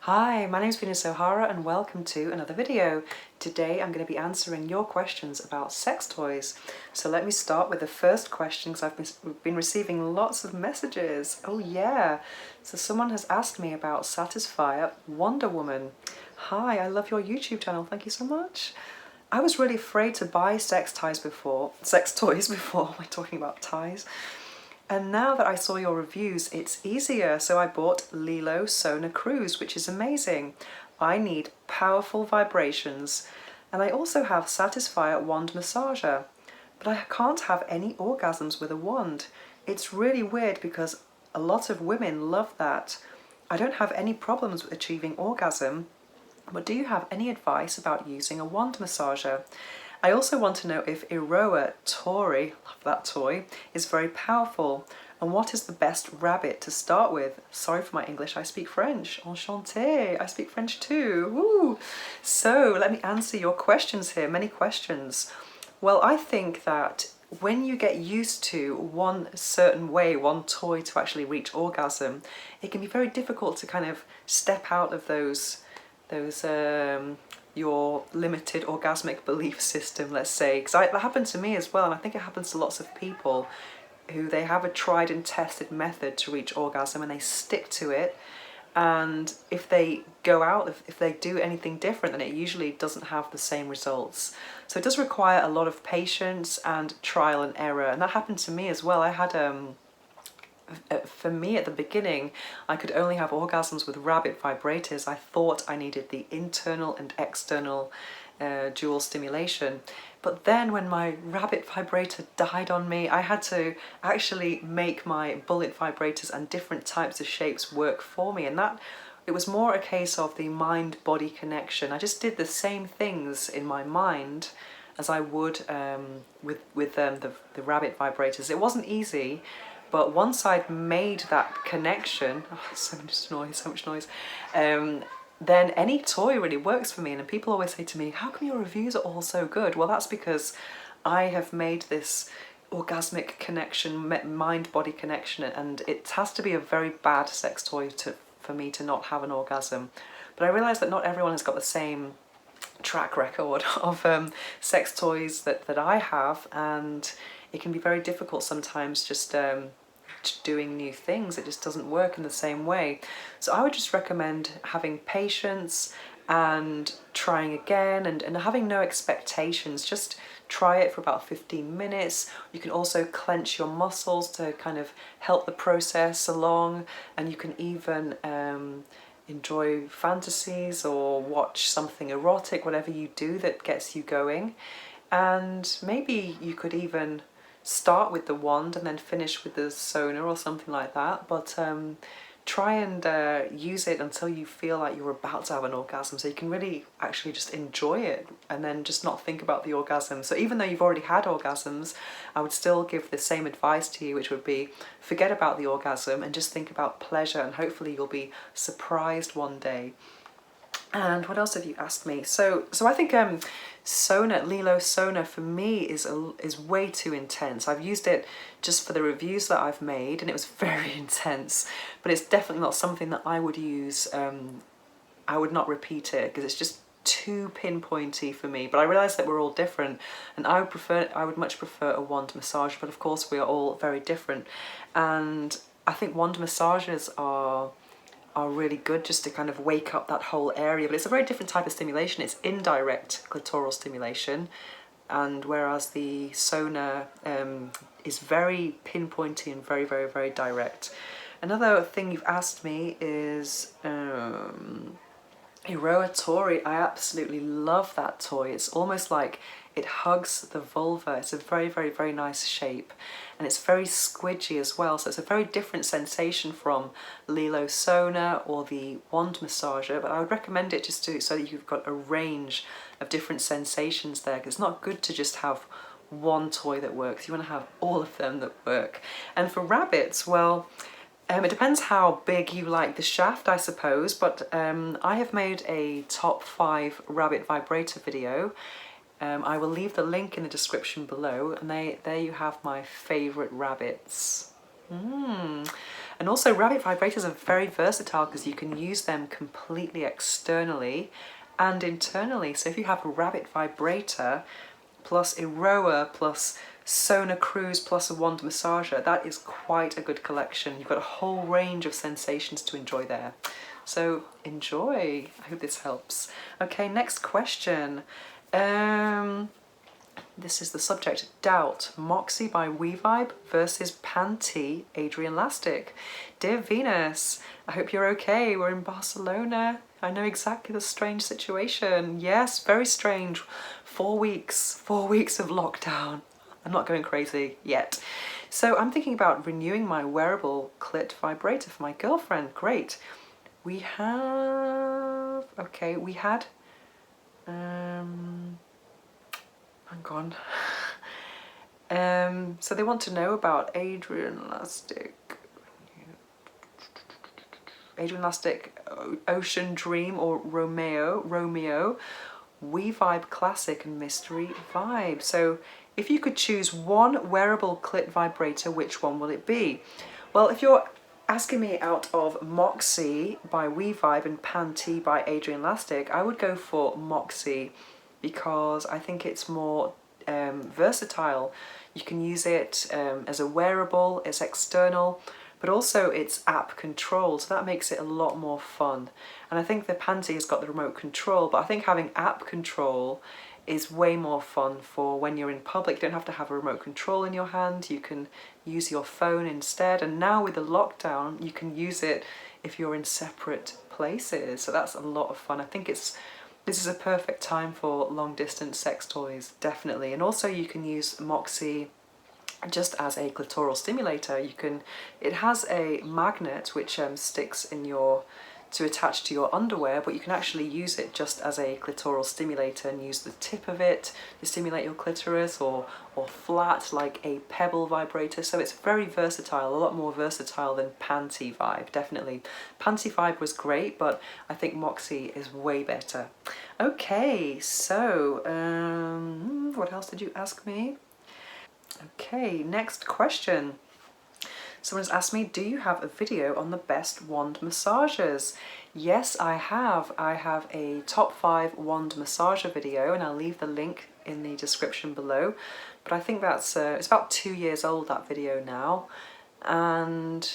Hi, my name is Venus O'Hara and welcome to another video. Today I'm going to be answering your questions about sex toys. So let me start with the first question because I've been receiving lots of messages. Oh yeah, so someone has asked me about Satisfyer Wonder Woman. Hi, I love your YouTube channel, thank you so much. I was really afraid to buy sex toys before. Am I talking about ties? And now that I saw your reviews, it's easier. So I bought Lilo Sona Cruise, which is amazing. I need powerful vibrations. And I also have Satisfyer Wand Massager. But I can't have any orgasms with a wand. It's really weird because a lot of women love that. I don't have any problems with achieving orgasm, but do you have any advice about using a wand massager? I also want to know if Eroa Tori, love that toy, is very powerful, and what is the best rabbit to start with? Sorry for my English, I speak French. Enchanté, I speak French too. Woo! So let me answer your questions here, many questions. Well, I think that when you get used to one certain way, one toy to actually reach orgasm, it can be very difficult to kind of step out of those your limited orgasmic belief system, let's say, because that happened to me as well, and I think it happens to lots of people who they have a tried and tested method to reach orgasm and they stick to it, and if they go out, if they do anything different, then it usually doesn't have the same results. So it does require a lot of patience and trial and error, and that happened to me as well. I had for me at the beginning, I could only have orgasms with rabbit vibrators. I thought I needed the internal and external dual stimulation. But then when my rabbit vibrator died on me, I had to actually make my bullet vibrators and different types of shapes work for me. And that it was more a case of the mind-body connection. I just did the same things in my mind as I would with the rabbit vibrators. It wasn't easy, but once I'd made that connection, oh, so much noise, then any toy really works for me. And people always say to me, how come your reviews are all so good? Well, that's because I have made this orgasmic connection, mind-body connection, and it has to be a very bad sex toy for me to not have an orgasm. But I realise that not everyone has got the same track record of sex toys that I have, and it can be very difficult sometimes just doing new things. It just doesn't work in the same way. So I would just recommend having patience and trying again and having no expectations. Just try it for about 15 minutes. You can also clench your muscles to kind of help the process along, and you can even enjoy fantasies or watch something erotic, whatever you do that gets you going. And maybe you could even start with the wand and then finish with the Sona or something like that, but try and use it until you feel like you're about to have an orgasm, so you can really actually just enjoy it and then just not think about the orgasm. So even though you've already had orgasms, I would still give the same advice to you, which would be forget about the orgasm and just think about pleasure, and hopefully you'll be surprised one day. And what else have you asked me? So I think Lilo Sona for me is way too intense. I've used it just for the reviews that I've made, and it was very intense. But it's definitely not something that I would use. I would not repeat it because it's just too pinpointy for me. But I realise that we're all different, and I would much prefer a wand massage. But of course, we are all very different, and I think wand massages are really good just to kind of wake up that whole area, but it's a very different type of stimulation. It's indirect clitoral stimulation, and whereas the Sona is very pinpointy and very, very, very direct. Another thing you've asked me is Eroa Tori. I absolutely love that toy. It's almost like it hugs the vulva. It's a very, very, very nice shape, and it's very squidgy as well. So it's a very different sensation from Lilo Sona or the wand massager, but I would recommend it just so that you've got a range of different sensations there, because it's not good to just have one toy that works. You want to have all of them that work. And for rabbits, well, it depends how big you like the shaft, I suppose, but I have made a top 5 rabbit vibrator video. I will leave the link in the description below, and there you have my favourite rabbits. And also rabbit vibrators are very versatile because you can use them completely externally and internally. So if you have a rabbit vibrator plus a rower plus Sona Cruise plus a wand massager, that is quite a good collection. You've got a whole range of sensations to enjoy there. So enjoy. I hope this helps. Okay, next question. This is the subject, Doubt, Moxie by WeVibe versus Panty, Adrian Lastic. Dear Venus, I hope you're okay. We're in Barcelona. I know exactly the strange situation. Yes, very strange. 4 weeks of lockdown. I'm not going crazy yet. So I'm thinking about renewing my wearable clit vibrator for my girlfriend. Great. We have, okay, we had, hang on. So they want to know about Adrian Lastic, Ocean Dream or Romeo, WeVibe Classic and Mystery Vibe. So if you could choose one wearable clit vibrator, which one will it be? Well, if you're asking me out of Moxie by WeVibe and Panty by Adrian Lastic, I would go for Moxie because I think it's more versatile. You can use it as a wearable, it's external, but also it's app controlled, so that makes it a lot more fun. And I think the Panty has got the remote control, but I think having app control is way more fun for when you're in public. You don't have to have a remote control in your hand, you can use your phone instead, and now with the lockdown you can use it if you're in separate places, so that's a lot of fun. I think this is a perfect time for long distance sex toys, definitely. And also you can use Moxie just as a clitoral stimulator. It has a magnet which sticks in to attach to your underwear, but you can actually use it just as a clitoral stimulator and use the tip of it to stimulate your clitoris, or flat like a pebble vibrator. So it's very versatile, a lot more versatile than Panty Vibe, definitely. Panty Vibe was great, but I think Moxie is way better. Okay, so what else did you ask me? Okay, next question. Someone's asked me, do you have a video on the best wand massagers? Yes, I have. I have a top 5 wand massager video, and I'll leave the link in the description below. But I think that's it's about 2 years old, that video now, and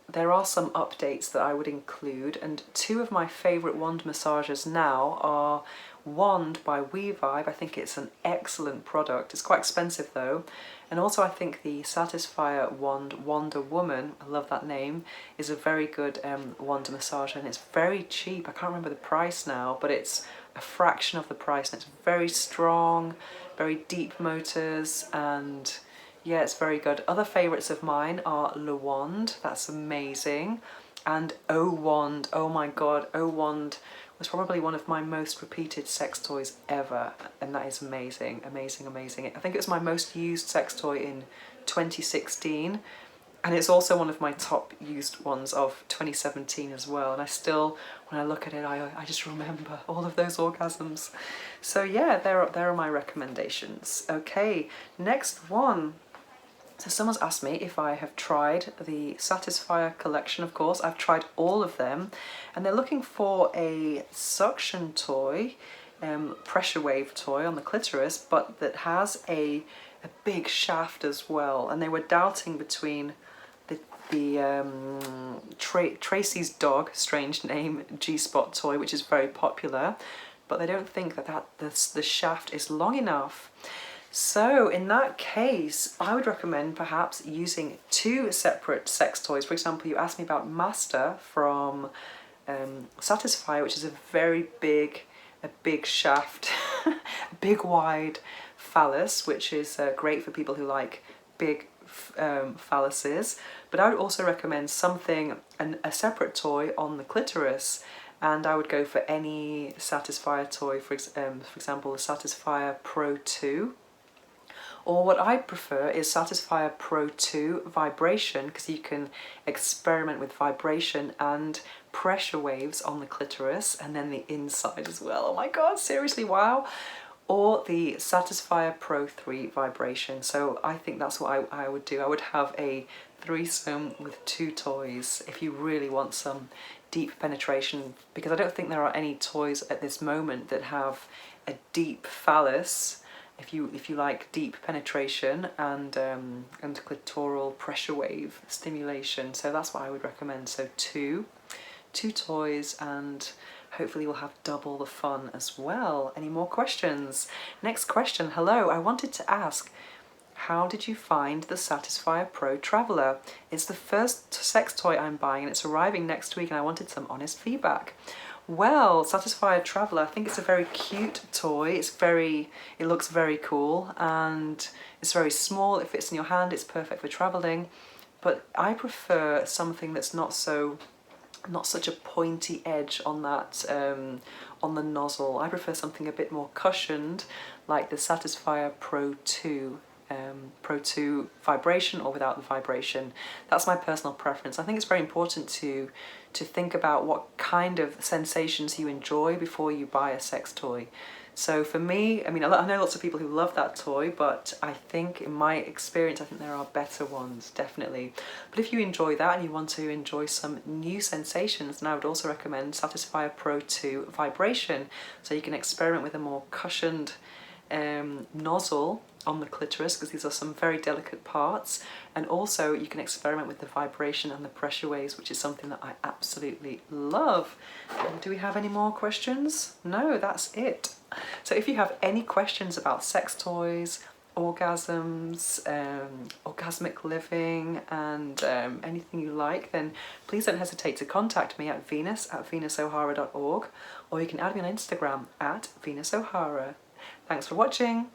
there are some updates that I would include, and 2 of my favourite wand massagers now are Wand by WeVibe. I think it's an excellent product. It's quite expensive though. And also I think the Satisfyer wand, Wonder Woman, I love that name, is a very good wand massager, and it's very cheap. I can't remember the price now, but it's a fraction of the price, and it's very strong, very deep motors, and yeah, it's very good. Other favourites of mine are Le Wand, that's amazing, and O Wand. Oh my god, O Wand was probably one of my most repeated sex toys ever, and that is amazing, amazing, amazing. I think it was my most used sex toy in 2016, and it's also one of my top used ones of 2017 as well, and I still, when I look at it, I just remember all of those orgasms. So yeah, there are my recommendations. Okay, next one. So someone's asked me if I have tried the Satisfyer collection. Of course, I've tried all of them, and they're looking for a suction toy, pressure wave toy on the clitoris, but that has a big shaft as well. And they were doubting between Tracy's dog, strange name, G-spot toy, which is very popular, but they don't think that the shaft is long enough. So in that case, I would recommend perhaps using 2 separate sex toys. For example, you asked me about Master from Satisfyer, which is a very big, shaft, a big wide phallus, which is great for people who like big phalluses. But I would also recommend a separate toy on the clitoris, and I would go for any Satisfyer toy, for example, the Satisfyer Pro 2. Or what I prefer is Satisfyer Pro 2 Vibration, because you can experiment with vibration and pressure waves on the clitoris and then the inside as well. Oh my god, seriously, wow. Or the Satisfyer Pro 3 Vibration. So I think that's what I would do. I would have a threesome with 2 toys if you really want some deep penetration, because I don't think there are any toys at this moment that have a deep phallus. If you like deep penetration and clitoral pressure wave stimulation, so that's what I would recommend. So two toys, and hopefully we'll have double the fun as well. Any more questions? Next question. Hello, I wanted to ask, how did you find the Satisfyer Pro Traveler? It's the first sex toy I'm buying and it's arriving next week and I wanted some honest feedback. Well, Satisfyer Traveler, I think it's a very cute toy. It looks very cool and it's very small. It fits in your hand. It's perfect for traveling. But I prefer something that's not such a pointy edge on that, on the nozzle. I prefer something a bit more cushioned, like the Satisfyer Pro 2. Pro 2 vibration or without the vibration. That's my personal preference. I think it's very important to think about what kind of sensations you enjoy before you buy a sex toy. So for me, I mean, I know lots of people who love that toy, but I think in my experience, I think there are better ones, definitely. But if you enjoy that and you want to enjoy some new sensations, then I would also recommend Satisfyer Pro 2 vibration. So you can experiment with a more cushioned nozzle on the clitoris, because these are some very delicate parts, and also you can experiment with the vibration and the pressure waves, which is something that I absolutely love. Do we have any more questions? No, that's it. So if you have any questions about sex toys, orgasms, orgasmic living, and anything you like, then please don't hesitate to contact me at venus@venusohara.org, or you can add me on Instagram at venusohara. Thanks for watching.